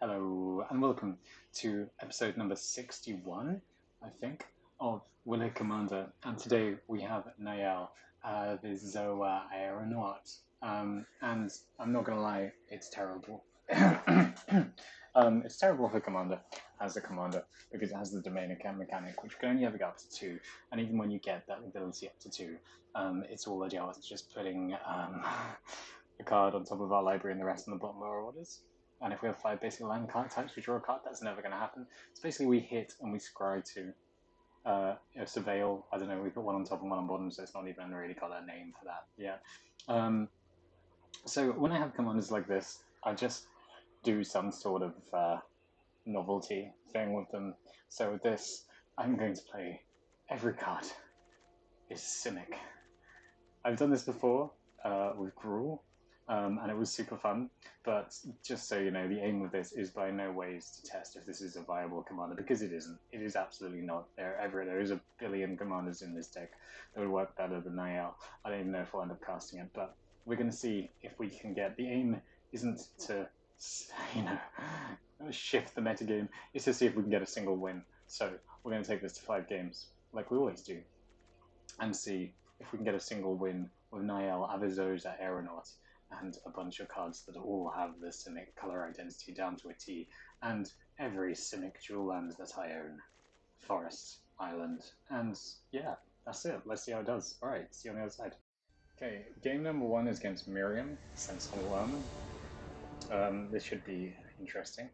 Hello and welcome to episode number 61, I think, of WIC Commander. And today we have Nael, Avizoa, Aeronaut. And I'm not gonna lie, it's terrible. It's terrible for Commander as a commander because it has the domain account mechanic, which can only ever go up to 2. And even when you get that ability up to 2, it's all just putting a card on top of our library and the rest on the bottom of our orders. And if we have 5 basic land card types, we draw a card. That's never going to happen. So basically, we hit and we scry to surveil. I don't know. We put one on top and one on bottom, so it's not even really got a name for that yet. So when I have commanders like this, I just do some sort of novelty thing with them. So with this, I'm going to play every card is Simic. I've done this before with Gruul, and it was super fun. But just so you know, the aim of this is by no ways to test if this is a viable commander, because it isn't. It is absolutely not. There is a billion commanders in this deck that would work better than Nael. I don't even know if we'll end up casting it, but we're going to see if we can get. The aim isn't to, shift the metagame. It's to see if we can get a single win. So we're going to take this to 5 games, like we always do, and see if we can get a single win with Nael, Avizoa, Aeronaut, and a bunch of cards that all have the Simic color identity down to a T, and every Simic dual land that I own. Forest, Island, and yeah, that's it. Let's see how it does. Alright, see you on the other side. Okay, game number 1 is against Miriam, Sensible Armor. This should be interesting.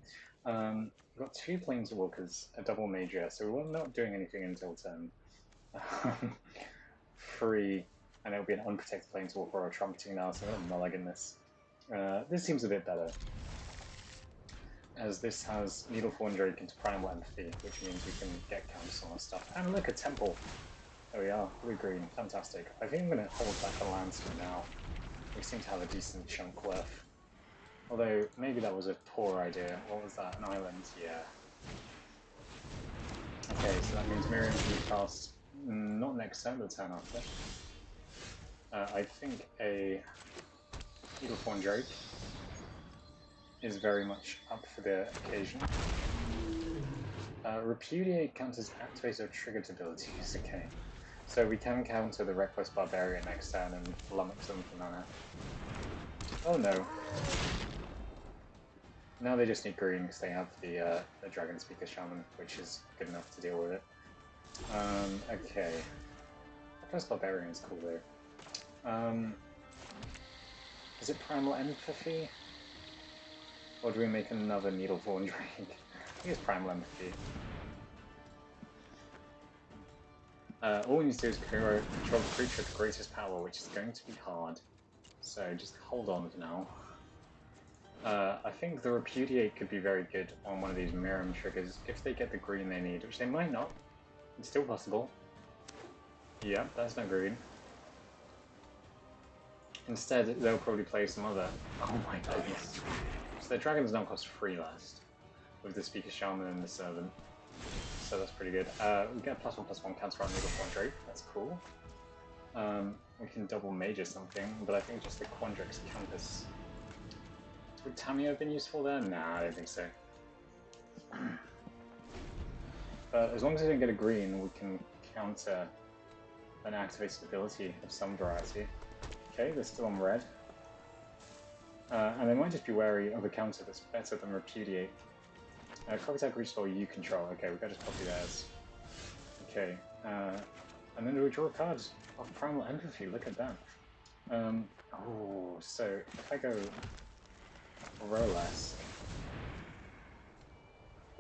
We've got 2 Planeswalkers, a double major, so we're not doing anything until turn. Free, and it'll be an unprotected planeswalker or a trumpeting now, so I'm going to mulligan this. This seems a bit better, as this has Needleform Drake into Primal Empathy, which means we can get counters on our stuff. And look, a temple! There we are, blue-green, fantastic. I think I'm going to hold back a lands for now. We seem to have a decent chunk worth. Although, maybe that was a poor idea. What was that, an island? Yeah. Okay, so that means Miriam can be cast not next turn, but the turn after. I think a Needleform Drake is very much up for the occasion. Repudiate counters activate or triggered abilities. Okay, so we can counter the Reckless Barbarian next turn and flummox them for mana. Oh no. Now they just need green because they have the Dragon Speaker Shaman, which is good enough to deal with it. Okay. Reckless Barbarian is cool though. Is it Primal Empathy? Or do we make another Needleform Drake? I think it's Primal Empathy. All we need to do is control the creature with the greatest power, which is going to be hard. So just hold on for now. I think the Repudiate could be very good on one of these Miriam triggers if they get the green they need, which they might not. It's still possible. Yeah, that's no green. Instead, they'll probably play some other... Oh my goodness. So their dragons now cost 3 last, with the Speaker Shaman and the Servant. So that's pretty good. We get a +1/+1 counter on Needleform Drake, that's cool. We can double major something, but I think just the Quandrix Campus. Would Tamiyo have been useful there? Nah, I don't think so. But as long as they don't get a green, we can counter an activated ability of some variety. Okay, they're still on red. And they might just be wary of a counter that's better than Repudiate. Copy tag restore you control. Okay, we've got to copy theirs. Okay, and then we draw a card of Primal Empathy. Look at that. Oh, so if I go Rolesk,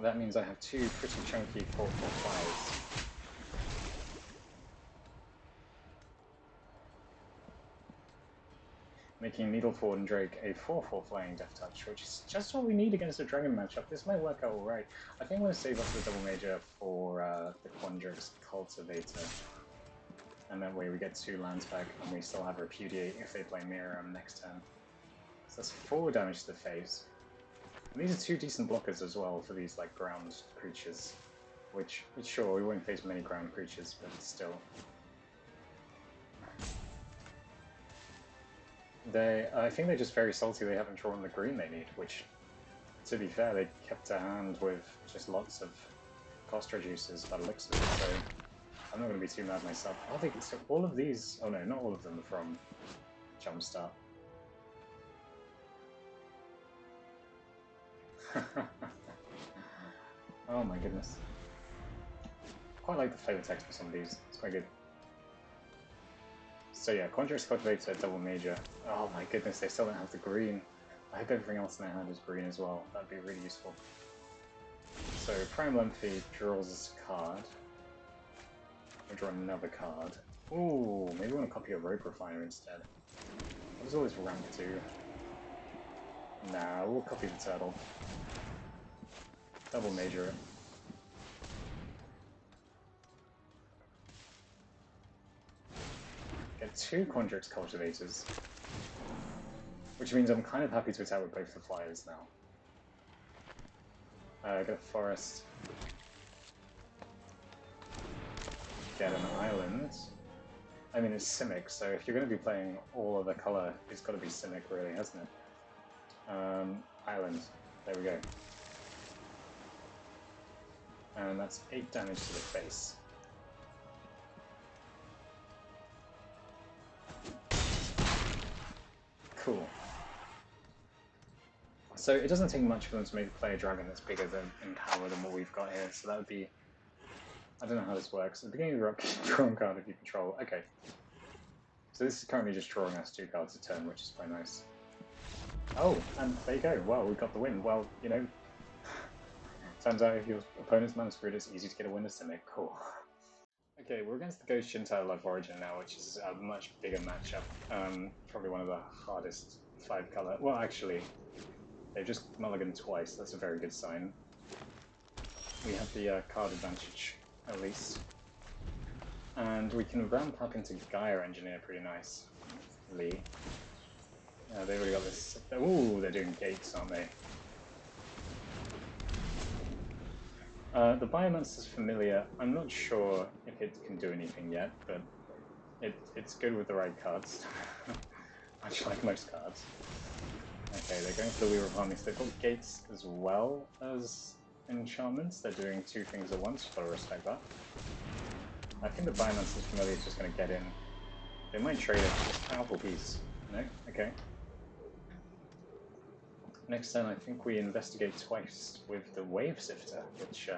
that means I have 2 pretty chunky 4/4/5s. Making Needleform Drake a 4/4 Flying Death Touch, which is just what we need against a Dragon matchup. This might work out alright. I think I'm going to save up the double major for the Quandrix Cultivator. And that way we get 2 lands back and we still have Repudiate if they play Miriam next turn. So that's 4 damage to the face. And these are 2 decent blockers as well for these like ground creatures. Which, sure, we won't face many ground creatures, but still. I think they're just very salty they haven't drawn the green they need, which To be fair, they kept their hand with just lots of cost reducers by the looks of it, so I'm not going to be too mad myself. I think so all of these... Oh no, not all of them are from Jumpstart. Oh my goodness. I quite like the flavor text for some of these, it's quite good. So yeah, Conjurer's Cultivator, double major. Oh my goodness, they still don't have the green. I hope everything else in their hand is green as well, that'd be really useful. So Prime Lumpy draws us a card. We'll draw another card. Ooh, maybe we want to copy a Rope Refiner instead. What does all this rank do? Nah, we'll copy the turtle. Double major it. Get 2 Conjurer's Cultivators. Which means I'm kind of happy to attack with both the flyers now. Get a forest. Get an island. I mean, it's Simic, so if you're going to be playing all other colour, it's got to be Simic, really, hasn't it? Island. There we go. And that's 8 damage to the face. Cool. So it doesn't take much for them to make play a dragon that's bigger than in power than what we've got here, so that would be... I don't know how this works. At the beginning of the upkeep, draw a card if you control. Okay. So this is currently just drawing us 2 cards a turn, which is quite nice. Oh, and there you go. Well, we got the win. Well, you know, turns out if your opponent's mana spirit, it's easy to get a win to Simic. Cool. Okay, we're against the Ghost Shintai Love Origin now, which is a much bigger matchup. Probably one of the hardest 5-color. Well, actually, they've just mulliganed twice. That's a very good sign. We have the card advantage, at least. And we can ramp up into Gaia Engineer pretty nicely. They've already got this... Ooh, they're doing gates, aren't they? The Biomancer's familiar. I'm not sure if it can do anything yet, but it's good with the right cards. Much like most cards. Okay, they're going for the Weaver of Harmony, so they've got gates as well as enchantments. They're doing 2 things at once, you've got to respect that. I think the Biomancer's familiar is just going to get in. They might trade a powerful piece. No? Okay. Next turn, I think we investigate twice with the Wave Sifter, which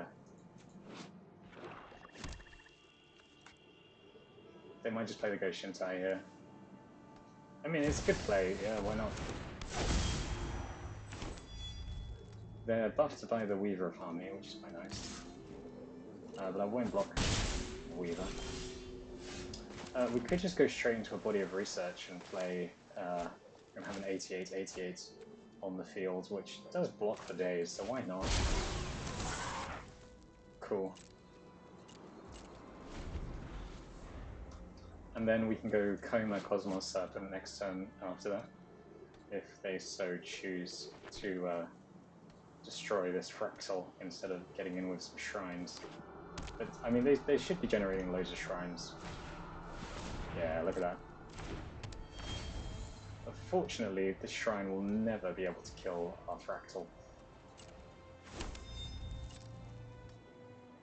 they might just play the Ghost Shintai here. I mean, it's a good play, yeah, why not? They're buffed by the Weaver of Harmony, which is quite nice. But I won't block the Weaver. We could just go straight into a Body of Research and play, and have an 88-88 on the field, which does block for days, so why not? Cool. And then we can go Coma Cosmos Serpent next turn after that, if they so choose to destroy this Fractal instead of getting in with some shrines. But, I mean, they should be generating loads of shrines. Yeah, look at that. Unfortunately, this shrine will never be able to kill our Fractal.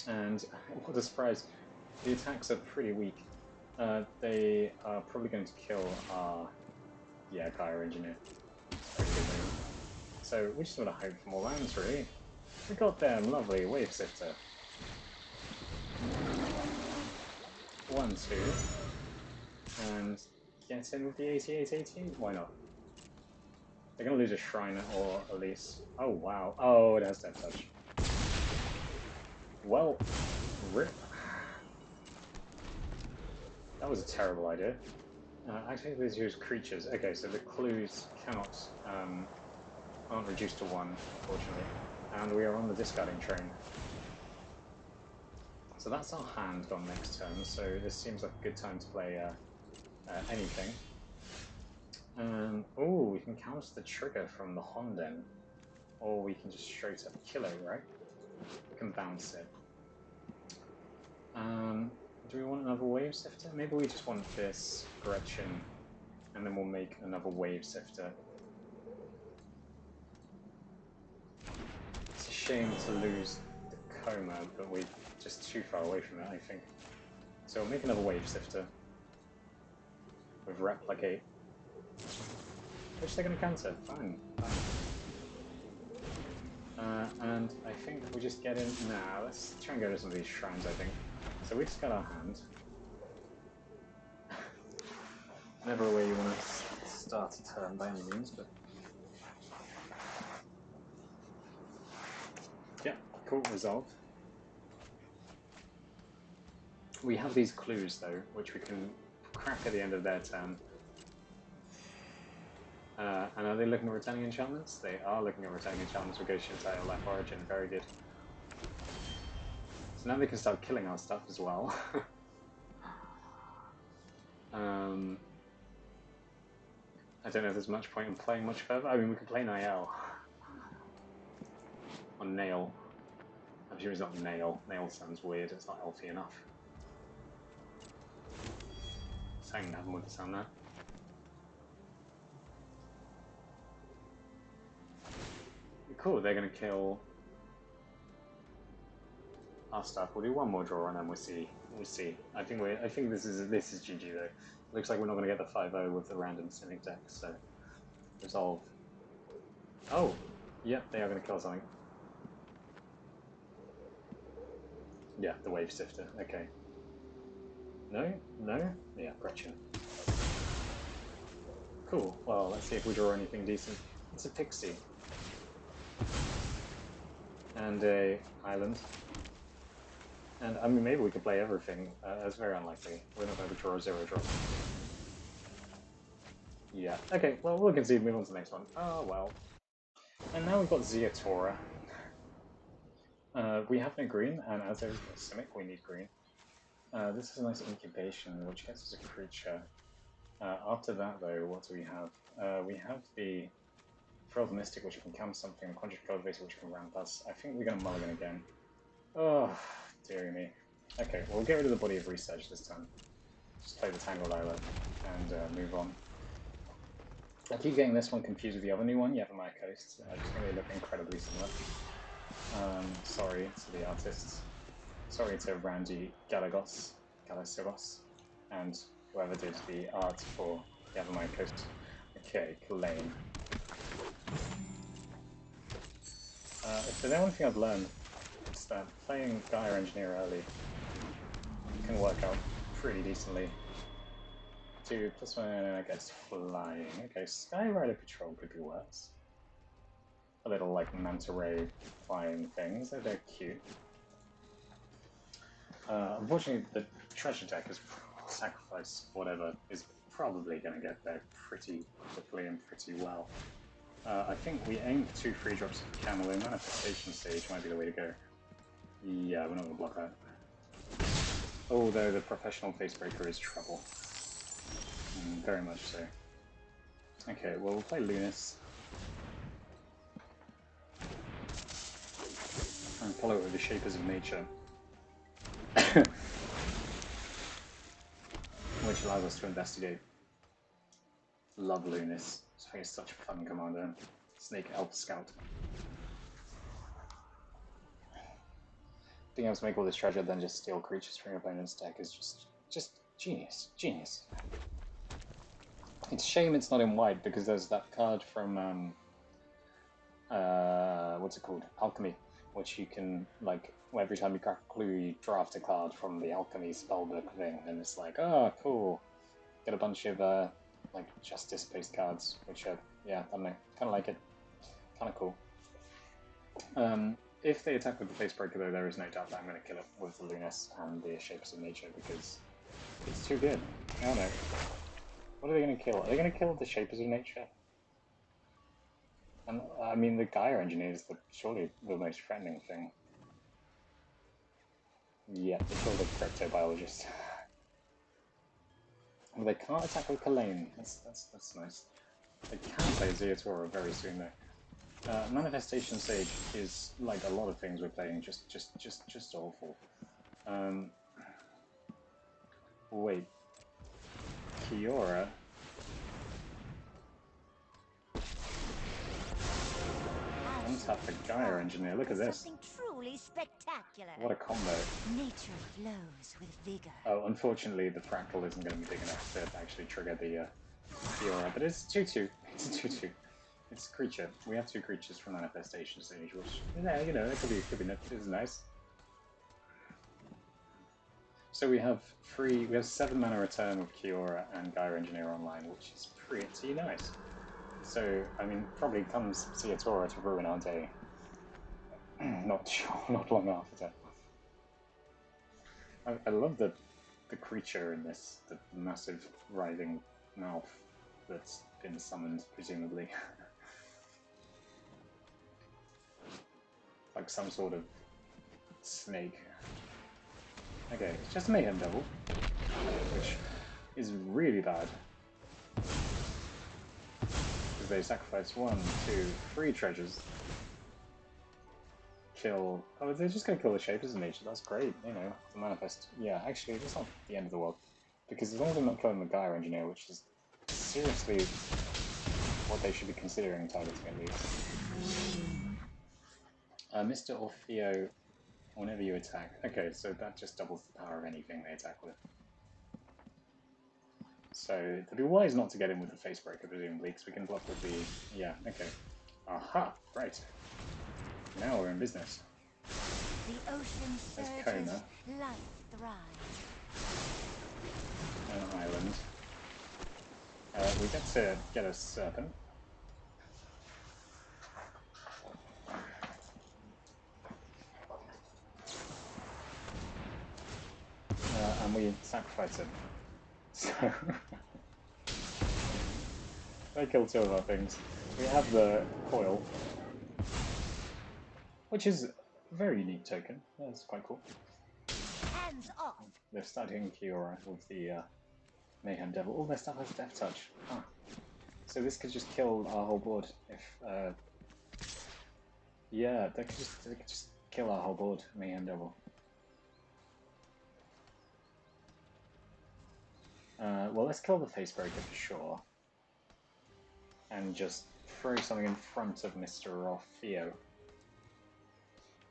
And, what a surprise, the attacks are pretty weak. They are probably going to kill our, Gaia Engineer. So we just want to hope for more lands, really. We got them, lovely, Wave Sifter. 1, 2. And get in with the 88-88? Why not? They're going to lose a Shrine or at least... Oh, wow. Oh, it has Death Touch. Well, rip. That was a terrible idea. Actually, these use creatures. Okay, so the clues cannot... aren't reduced to 1, unfortunately. And we are on the discarding train. So that's our hand gone next turn, so this seems like a good time to play anything. Oh, we can counter the trigger from the Honden. Or we can just straight up kill it, right? We can bounce it. Do we want another Wave Sifter? Maybe we just want this Gretchen, and then we'll make another Wave Sifter. shame to lose the coma, but we're just too far away from it, I think. So we'll make another wave sifter with replicate, which they're going to counter. Fine, fine. And I think we just get in now. Let's try and go to some of these shrines, I think. So we just got our hand. Never a way you want to start a turn by any means, but yeah, cool, resolved. We have these clues though, which we can crack at the end of their turn. And are they looking at returning enchantments? They are looking at returning enchantments with Ghost Tile, Life Origin, very good. So now they can start killing our stuff as well. I don't know if there's much point in playing much further. I mean, we could play Nael. Or Nael. I'm sure it's not Nael. Nael sounds weird, it's not elfy enough. Something happened with the sound there. Cool, they're going to kill our stuff. We'll do one more draw and then we'll see. We'll see. I think this is GG though. Looks like we're not going to get the 5-0 with the random Simic deck, so resolve. Oh, yep, they are going to kill something. Yeah, the wave sifter. Okay. No, no, yeah, Gretchen. Cool. Well, let's see if we draw anything decent. It's a pixie. And a island. And I mean, maybe we could play everything. That's very unlikely. We're not going to draw a 0-drop. Yeah. Okay, well, we'll concede, move on to the next one. Oh, well. And now we've got Zeatora. We have no green, and as there's a Simic, we need green. This is a nice incubation, which gets us a creature. After that, though, what do we have? We have the Frilled Mystic, which can count something, and Conjured Cultivator, which can ramp us. I think we're going to mulligan again. Oh, dearie me. Okay, we'll get rid of the Body of Research this time. Just play the Tangled Islet and move on. I keep getting this one confused with the other new one, Yavimaya Coast. I just think they look incredibly similar. Sorry to the artists. Sorry to Randy Galagos, and whoever did the art for Yavimaya Coast. Okay, Kulain. If there's one thing I've learned, it's that playing Gaia Engineer early can work out pretty decently. 2 + 1, I guess, flying. Okay, Sky Rider Patrol could be worse. A little, like, manta ray flying things. They're cute. Unfortunately, the treasure deck is sacrifice whatever is probably going to get there pretty quickly and pretty well. I think we aim for 2 free drops of Camel. Manifestation Stage might be the way to go. Yeah, we're not going to block that. Although the professional Facebreaker is trouble. Very much so. Okay, well, we'll play Lunis. And follow it with the Shapers of Nature. Which allows us to investigate. Love Lunis. It's such a fun commander. Snake Elf Scout. Being able to make all this treasure, then just steal creatures from your opponent's deck is just genius. Genius. It's a shame it's not in white, because there's that card from, what's it called? Alchemy, which you can, like, every time you crack a clue, you draft a card from the Alchemy spellbook thing, and it's like, oh, cool. Get a bunch of, like, Justice-based cards, which are, yeah, I don't know, kind of like it. Kind of cool. If they attack with the Facebreaker, though, there is no doubt that I'm going to kill it with the Lunis and the Shapers of Nature, because it's too good. I don't know. What are they going to kill? Are they going to kill the Shapers of Nature? And, I mean, the Gaia Engineer is surely the most threatening thing. Yeah, they killed the Cryptobiologist. Well, they can't attack with Kulain. That's nice. They can play Zeatora very soon, though. Manifestation Sage is, like a lot of things we're playing, just awful. Wait. Kiora? tap the Gaia Engineer. Look at this. Something truly spectacular. What a combo. Nature flows with vigor. Oh, unfortunately, the Fractal isn't going to be big enough to actually trigger the Fiora, but it's 2-2. It's a 2-2. It's a creature. We have 2 creatures from Manifestation Stage, which, yeah, you know, it could be it's nice. So we have 7 mana return with Kiora and Gaia Engineer online, which is pretty nice. So, I mean, probably comes Ciatora to ruin our day. Not long after. I love the creature in this, the massive writhing mouth that's been summoned, presumably. Like some sort of snake. Okay, it's just a Mayhem Devil, which is really bad. Because they sacrifice 1, 2, 3 treasures. Kill... Oh, they're just going to kill the Shapers of Nature, that's great, you know, to manifest. Yeah, actually, it's not the end of the world. Because as long as I'm not killing the Gaia Engineer, which is seriously what they should be considering targeting at least. Mr. Orfeo, whenever you attack... Okay, so that just doubles the power of anything they attack with. So, it'd be wise not to get in with the Facebreaker, presumably, because we can block with the... Yeah, okay. Aha! Right. Now we're in business. The ocean surges, life thrives. An island. We get to get a Serpent. And we sacrifice him. So they kill 2 of our things. We have the coil, which is a very unique token. That's quite cool. Hands off. They're starting Kiora with the Mayhem Devil. All their stuff has Death Touch. Huh. So this could just kill our whole board if... yeah, they could just kill our whole board, Mayhem Devil. Well, let's kill the Facebreaker for sure. And just throw something in front of Mr. Orfeo.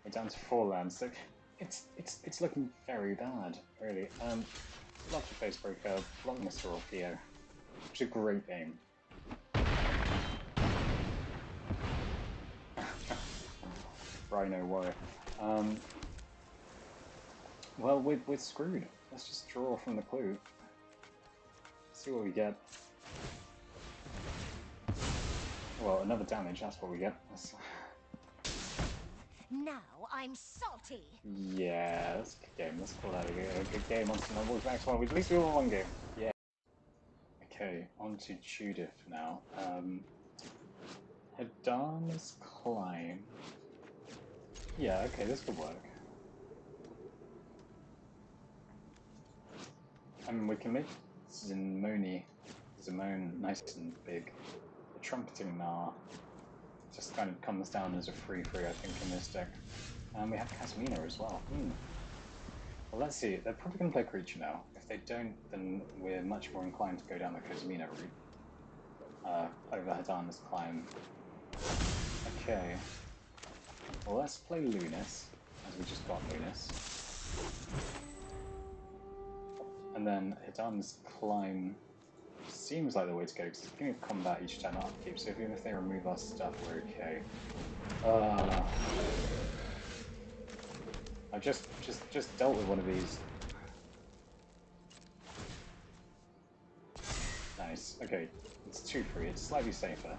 We're down to 4 lands, so it's looking very bad, really. Block the Facebreaker, block Mr. Orfeo. Which is a great game. Rhino Warrior. Well, we're screwed. Let's just draw from the clue. See what we get. Well, another damage, that's what we get. Now I'm salty. Yeah, that's a good game. Let's call that a good game on some World Max 1. At least we won 1 game. Yeah. Okay, on to Judith now. Hadan's Climb. Yeah, okay, this could work. I mean, we can make Zimone nice and big. The Trumpeting Gnar just kind of comes down as a free, I think, in this deck. And we have Casimina as well. Well, let's see. They're probably going to play creature now. If they don't, then we're much more inclined to go down the Casimina route. Over Hadan's Climb. Okay. Well, let's play Lunis, as we just got Lunis. And then Hadan's Climb seems like the way to go, because it's going to combat each turn upkeep, so even if they remove our stuff, we're okay. I've just dealt with one of these. Nice. Okay, it's 2-3. It's slightly safer.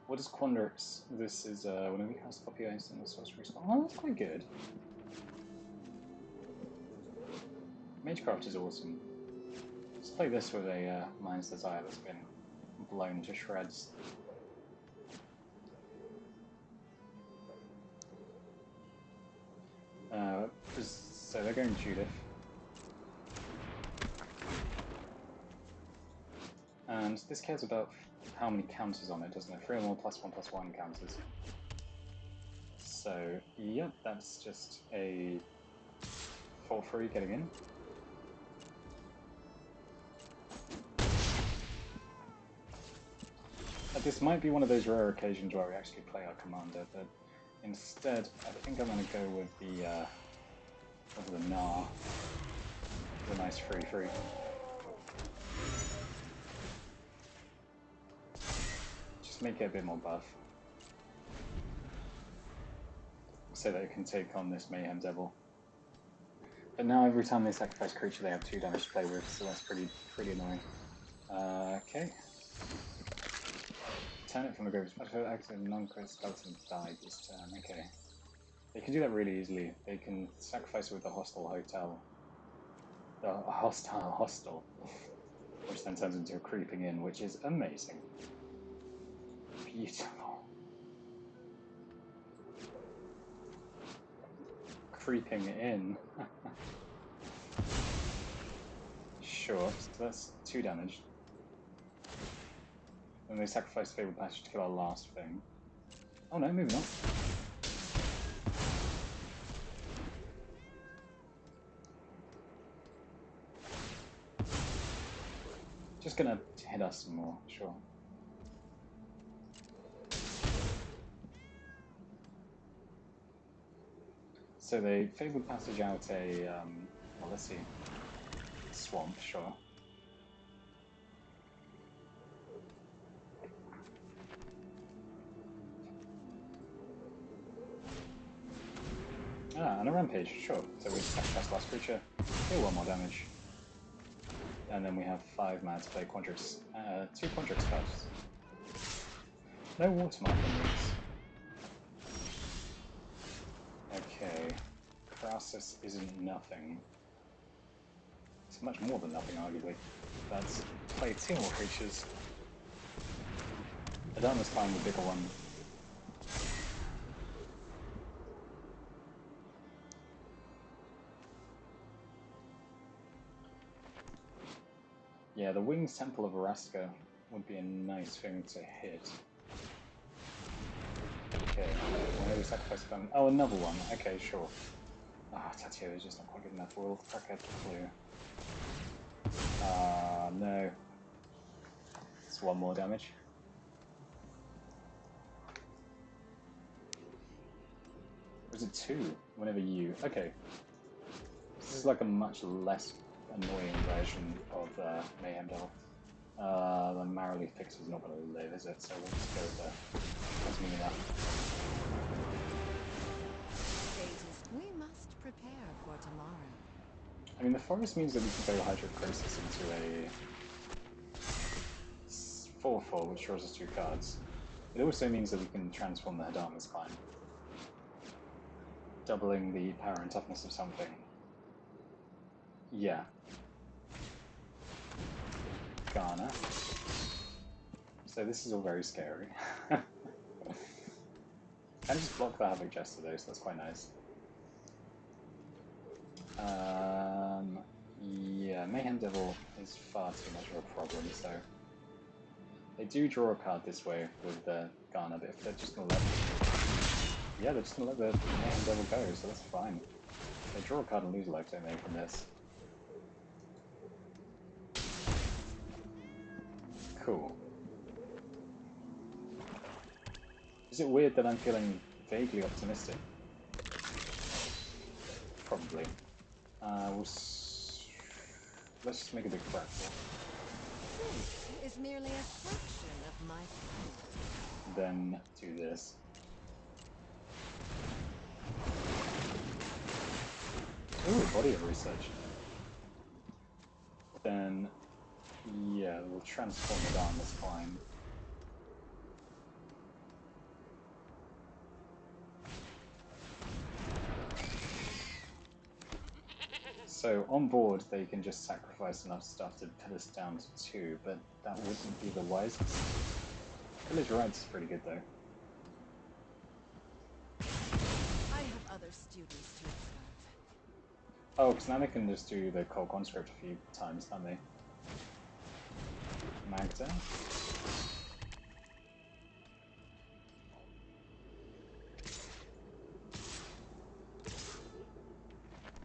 What is Quandrix? This is whenever you cast a copy of instant or sorcery spell. Oh, that's quite good. Magecraft is awesome. Let's play this with a Mind's Desire that's been blown to shreds. So they're going Judith. And this cares about how many counters on it, doesn't it? 3 or more +1/+1 counters. So, yep, that's just a 4-3 getting in. This might be one of those rare occasions where we actually play our commander, but instead, I think I'm going to go with the Gnar. The nice 3/3. Just make it a bit more buff. So that it can take on this Mayhem Devil. But now every time they sacrifice a creature, they have 2 damage to play with, so that's pretty annoying. Okay. Turn it from the grave. Special active non-crit skeleton died this turn. Okay. They can do that really easily. They can sacrifice it with the hostile hotel. The hostile. Which then turns into a creeping in, which is amazing. Beautiful. Creeping in. Sure, so that's 2 damage. Then they sacrifice Fabled Passage to kill our last thing. Oh no, maybe not. Just gonna hit us some more, sure. So they Fabled Passage out a, well, let's see, swamp, sure. Ah, and a rampage, sure. So we sacrifice last creature, deal 1 more damage. And then we have 5 mana to play Quandrix, 2 Quandrix cards. No watermark on these. Okay, Krasis isn't nothing. It's much more than nothing, arguably. Let's play 2 more creatures. Adama's fine, the bigger one. Yeah, the Winged Temple of Araska would be a nice thing to hit. Okay, whenever we sacrifice them. Oh, another one. Okay, sure. Ah, Tatio is just not quite good enough. We'll crack out the clue. Ah, no. It's 1 more damage. Or is it 2? Whenever you. Okay. This is like a much less annoying version of Mayhem Devil. The Marley Fix is not going to live, is it? So we'll just go with that's me enough. We must prepare for tomorrow. I mean, the forest means that we can go Hydrocrisis into a 4/4, which draws us 2 cards. It also means that we can transform the Hadama's Climb, doubling the power and toughness of something. Yeah. Ghana. So this is all very scary. Can I just block the Havoc Jester though, so that's quite nice. Yeah, Mayhem Devil is far too much of a problem, so... They do draw a card this way with the Ghana, but if they're just gonna let... Yeah, they're just gonna let the Mayhem Devil go, so that's fine. They draw a card and lose life, don't they, from this? Cool. Is it weird that I'm feeling vaguely optimistic? Probably. Let's just make a big fractal. This is merely a fraction of my power. Then do this. Ooh, body of research. Then, yeah, we'll transform it on this climb. So on board, they can just sacrifice enough stuff to put us down to 2, but that wouldn't be the wisest. Village Rights is pretty good though. I have other students to observe. Oh, because now they can just do the Cold Conscript a few times, can't they? Magda.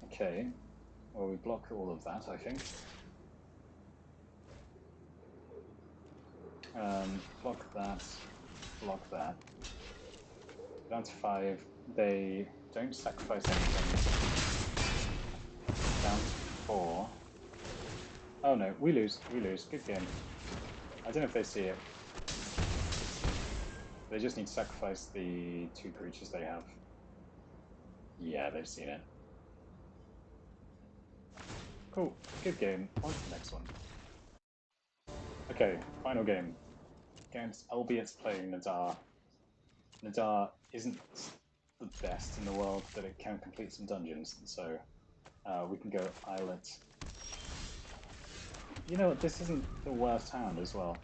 Okay. Well, we block all of that, I think. Block that. Block that. Down to 5. They don't sacrifice anything. Down to 4. Oh no, we lose. We lose. Good game. I don't know if they see it. They just need to sacrifice the 2 creatures they have. Yeah, they've seen it. Cool. Good game. On to the next one. Okay, final game. Against Albeit playing Nadar. Nadar isn't the best in the world, but it can complete some dungeons, so we can go Islet. You know what, this isn't the worst hand as well.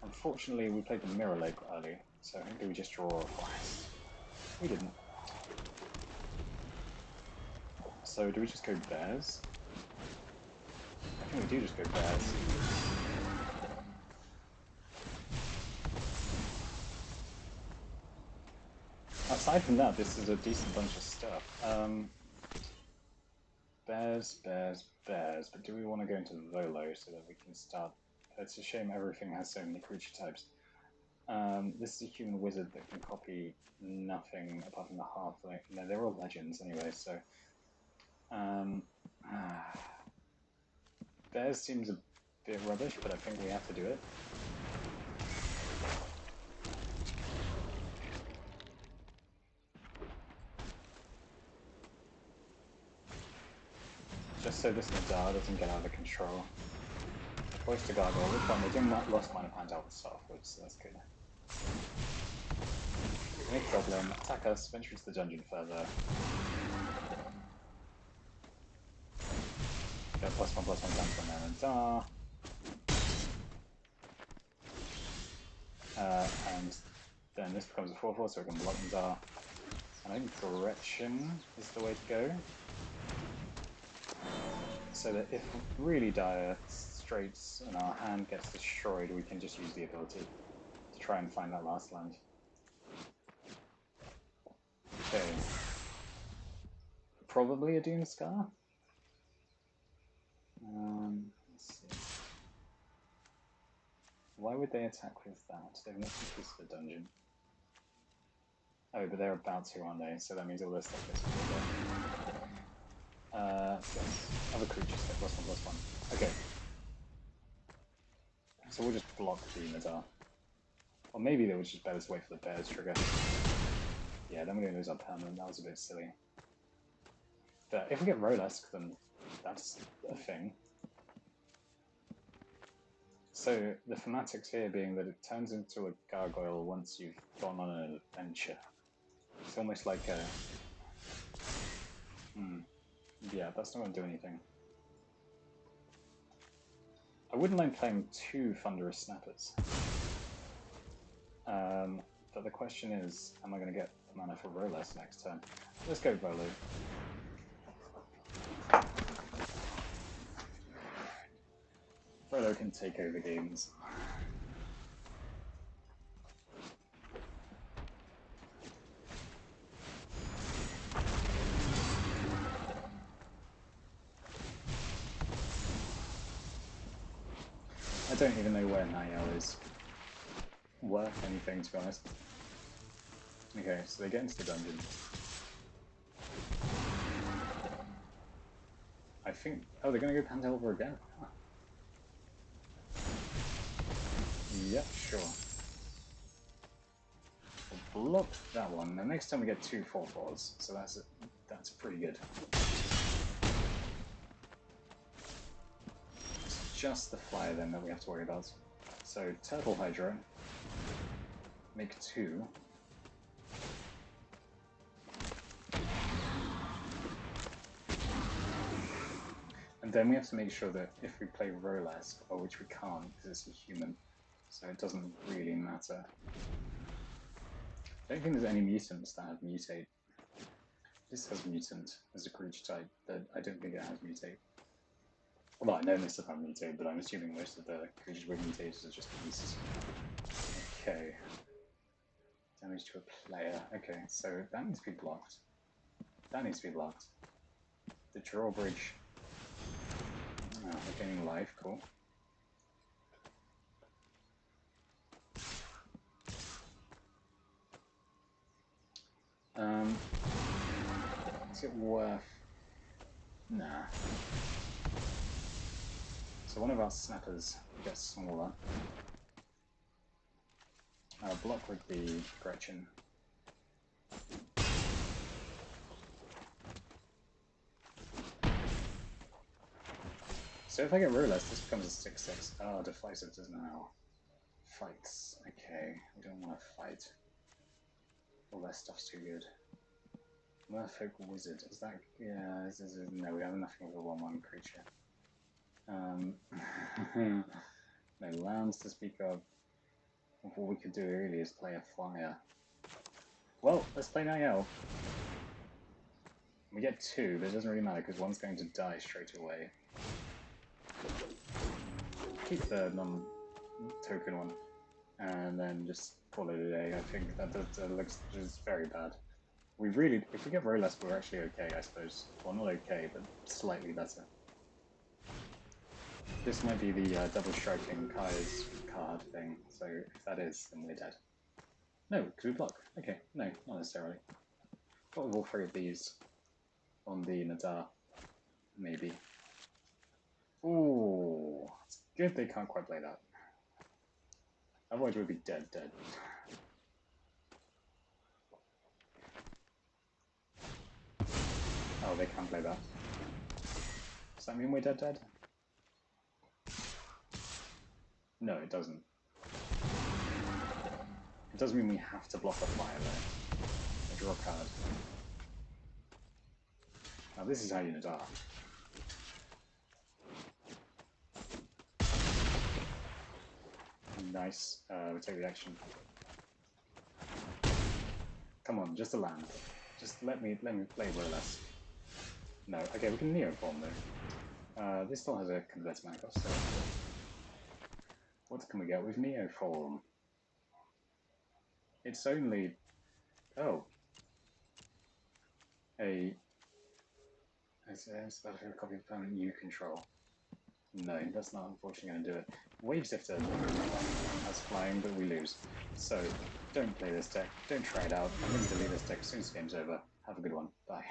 Unfortunately, we played the Mirror Lake early, so hopefully we just draw a Forest. We didn't. So do we just go Bears? I think we do just go Bears. Aside from that, this is a decent bunch of stuff. Bears, bears, bears, but do we want to go into Volo so that we can start? It's a shame everything has so many creature types. This is a human wizard that can copy nothing apart from the halfling. No, they're all legends anyway, so... Bears seems a bit rubbish, but I think we have to do it. Just so this Nadar doesn't get out of control. Oyster Gargoyle, we're fine. They didn't lost Minor Hand out to start with, so that's good. No problem. Attack us, venture into the dungeon further. Go +1/+1 counter on there and Nadar. And then this becomes a 4/4, so we can block Nadar. And I think Correction is the way to go. So that if really dire straits and our hand gets destroyed, we can just use the ability to try and find that last land. Okay. Probably a Doomscar. Let's see. Why would they attack with that? They've not completed the dungeon. Oh, but they're about to, aren't they? So that means all this stuff gets bigger. Yes. Other creatures get +1/+1. Okay. So we'll just block the Nadar. Or maybe they would just better wait for the Bears trigger. Yeah, then we're going to lose our permanent. That was a bit silly. But if we get Rolesk, then that's a thing. So the thematics here being that it turns into a gargoyle once you've gone on an adventure. It's almost like a... Yeah, that's not going to do anything. I wouldn't mind playing 2 Thunderous Snappers. But the question is, am I going to get the mana for Rolesk next turn? Let's go Volo. Volo can take over games. I don't even know where Nael is worth anything, to be honest. Okay, so they get into the dungeon. I think... Oh, they're going to go Pantelver again? Huh. Yep, sure. We'll block that one. The next time we get 2 4/4s, so that's pretty good. It's just the flyer then that we have to worry about. So, Turtle Hydra. Make 2. And then we have to make sure that if we play Rolesk, or which we can't because it's a human, so it doesn't really matter. I don't think there's any mutants that have mutate. This has mutant as a creature type, but I don't think it has mutate. Well, I know this doesn't have mutate, but I'm assuming most of the creatures with mutators are just beasts. Okay. Damage to a player. Okay, so that needs to be blocked. That needs to be blocked. The drawbridge. Oh, we're gaining life, cool. Is it worth... Nah. So one of our snappers gets smaller. Our block would be Gretchen. So if I get Ruless, this becomes a 6-6. Oh, Deflated does now. Fights. Okay, we don't want to fight. All that stuff's too good. Merfolk Wizard. Is that... yeah, this is... no, we have nothing with a 1-1 creature. No lands to speak of. What we could do really is play a flyer. Well, let's play Nael. We get 2, but it doesn't really matter because one's going to die straight away. Keep the non-token one, and then just call it a day. I think that looks just very bad. We really, if we get Ruless, we're actually okay, I suppose. Well, not okay, but slightly better. This might be the double striking Kai's card thing, so if that is, then we're dead. No, because we block. Okay, no, not necessarily. What with all 3 of these on the Nadar? Maybe. Ooh, it's good they can't quite play that. Otherwise we'd be dead. Oh, they can't play that. Does that mean we're dead? No, it doesn't. It does mean we have to block a flyer though. I draw a card. Now this is how you Nadar. Nice. We take the action. Come on, just a land. Just let me play Ruless. No, okay, we can Neoform though. This still has a convert mana cost, so what can we get with Neoform? It's only... oh. It's about a copy of permanent you control. No, that's not unfortunately going to do it. Wave Sifter has flying, but we lose. So, don't play this deck, don't try it out. I'm going to delete this deck as soon as the game's over. Have a good one. Bye.